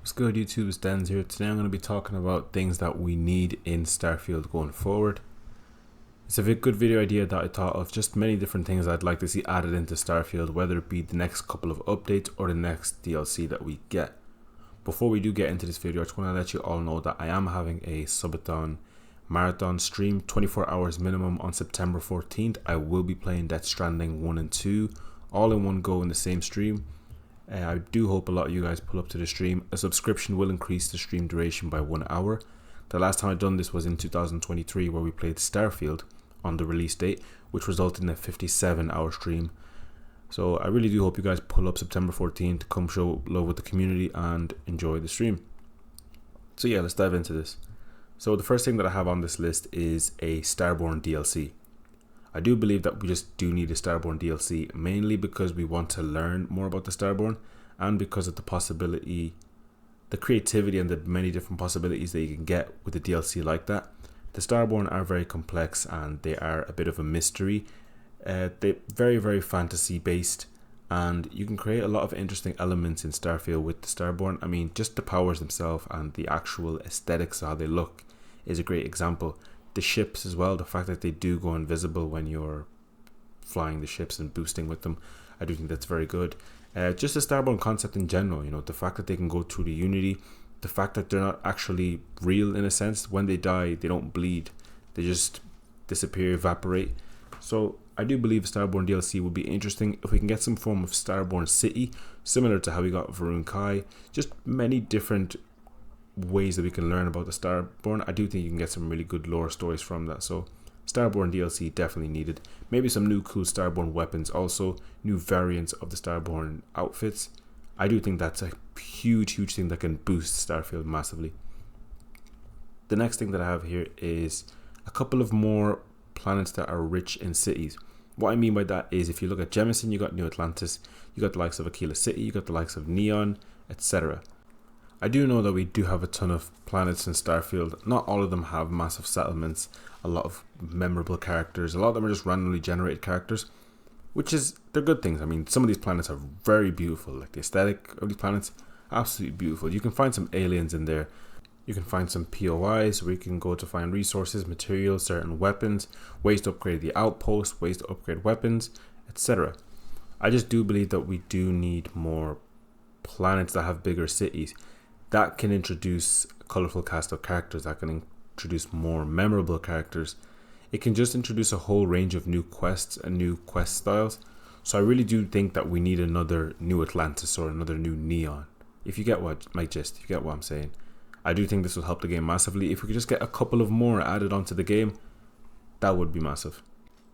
What's good, YouTube? It's Dens here. Today I'm going to be talking about things that we need in Starfield going forward. It's a good video idea that I thought of, just many different things I'd like to see added into Starfield, whether it be the next couple of updates or the next DLC that we get. Before we do get into this video, I just want to let you all know that I am having a subathon marathon stream, 24 hours minimum, on September 14th. I will be playing Death Stranding 1 and 2 all in one go in the same stream. I do hope a lot of you guys pull up to the stream. A subscription will increase the stream duration by 1 hour. The last time I done this was in 2023, where we played Starfield on the release date, which resulted in a 57-hour stream. So I really do hope you guys pull up September 14th, come show love with the community and enjoy the stream. So yeah, let's dive into this. So the first thing that I have on this list is a Starborn DLC. I do believe that we just do need a Starborn DLC, mainly because we want to learn more about the Starborn and because of the possibility, the creativity and the many different possibilities that you can get with a DLC like that. The Starborn are very complex and they are a bit of a mystery. They're very fantasy based, and you can create a lot of interesting elements in Starfield with the Starborn. I mean, just the powers themselves and the actual aesthetics of how they look is a great example. The ships as well, the fact that they do go invisible when you're flying the ships and boosting with them, I do think that's very good. Just the Starborn concept in general, you know, the fact that they can go through the Unity, the fact that they're not actually real in a sense. When they die, they don't bleed, they just disappear, evaporate. So I do believe Starborn DLC would be interesting if we can get some form of Starborn city, similar to how we got Varun Kai. Just many different ways that we can learn about the Starborn. I do think you can get some really good lore stories from that. So Starborn DLC definitely needed. Maybe some new cool Starborn weapons, also new variants of the Starborn outfits. I do think that's a huge thing that can boost Starfield massively. The next thing that I have here is a couple of more planets that are rich in cities. What I mean by that is, if you look at Jemison, you got New Atlantis, you got the likes of Aquila City, you got the likes of Neon, etc. I do know that we do have a ton of planets in Starfield. Not all of them have massive settlements, a lot of memorable characters. A lot of them are just randomly generated characters, which is, they're good things. I mean, some of these planets are very beautiful, like the aesthetic of these planets, absolutely beautiful. You can find some aliens in there. You can find some POIs where you can go to find resources, materials, certain weapons, ways to upgrade the outpost, ways to upgrade weapons, etc. I just do believe that we do need more planets that have bigger cities. That can introduce a colorful cast of characters, that can introduce more memorable characters. It can just introduce a whole range of new quests and new quest styles. So I really do think that we need another New Atlantis or another new Neon. If you get what my gist, if you get what I'm saying. I do think this will help the game massively. If we could just get a couple of more added onto the game, that would be massive.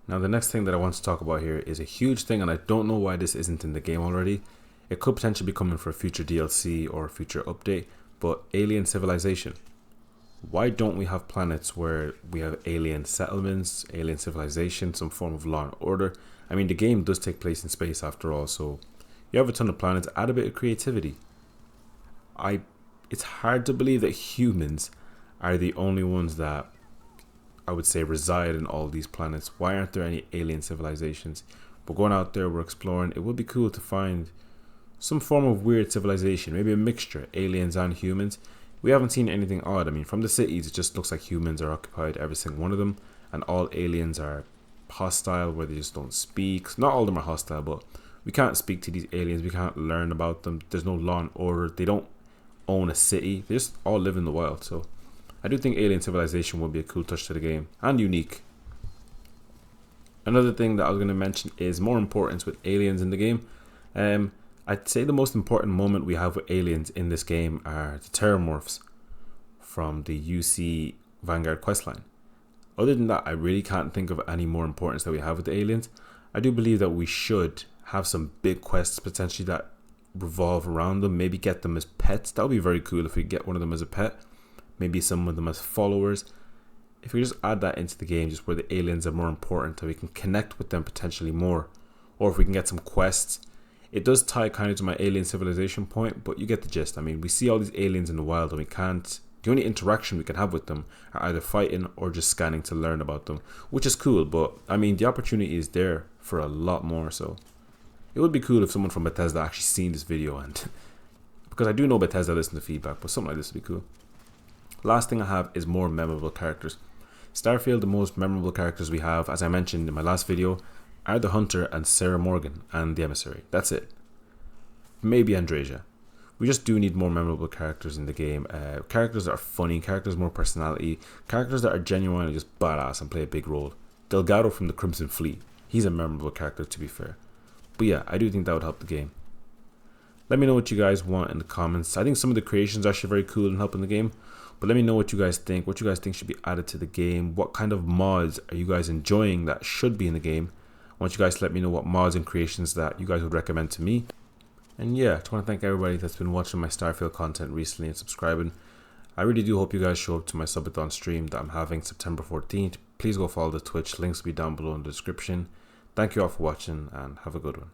Now the next thing that I want to talk about here is a huge thing, and I don't know why this isn't in the game already. It could potentially be coming for a future DLC or a future update, but alien civilization. Why don't we have planets where we have alien settlements, alien civilization, some form of law and order? I mean, the game does take place in space after all, so you have a ton of planets, add a bit of creativity. It's hard to believe that humans are the only ones that I would say reside in all these planets. Why aren't there any alien civilizations? We're going out there, we're exploring. It would be cool to find some form of weird civilization, maybe a mixture, aliens and humans. We haven't seen anything odd. I mean, from the cities, it just looks like humans are occupied, every single one of them, and all aliens are hostile, where they just don't speak. Not all of them are hostile, but we can't speak to these aliens, we can't learn about them. There's no law and order, they don't own a city, they just all live in the wild. So I do think alien civilization would be a cool touch to the game, and unique. Another thing that I was going to mention is more importance with aliens in the game. I'd say the most important moment we have with aliens in this game are the Terramorphs from the UC Vanguard questline. Other than that, I really can't think of any more importance that we have with the aliens. I do believe that we should have some big quests potentially that revolve around them. Maybe get them as pets. That would be very cool if we get one of them as a pet. Maybe some of them as followers. If we just add that into the game, just where the aliens are more important, so we can connect with them potentially more. Or if we can get some quests. It does tie kind of to my alien civilization point, but you get the gist. I mean, we see all these aliens in the wild and we can't, the only interaction we can have with them are either fighting or just scanning to learn about them, which is cool, but I mean, the opportunity is there for a lot more. So it would be cool if someone from Bethesda actually seen this video and because I do know Bethesda listen to feedback, but something like this would be cool. Last thing I have is more memorable characters. Starfield, the most memorable characters we have, as I mentioned in my last video, are the Hunter and Sarah Morgan and the Emissary. That's it. Maybe Andreja. We just do need more memorable characters in the game. Characters that are funny, characters with more personality, characters that are genuinely just badass and play a big role. Delgado from the Crimson Fleet. He's a memorable character, to be fair. But yeah, I do think that would help the game. Let me know what you guys want in the comments. I think some of the creations are actually very cool and helping the game. But let me know what you guys think. What you guys think should be added to the game. What kind of mods are you guys enjoying that should be in the game? I want you guys to let me know what mods and creations that you guys would recommend to me. And yeah, I just want to thank everybody that's been watching my Starfield content recently and subscribing. I really do hope you guys show up to my subathon stream that I'm having September 14th. Please go follow the Twitch. Links will be down below in the description. Thank you all for watching and have a good one.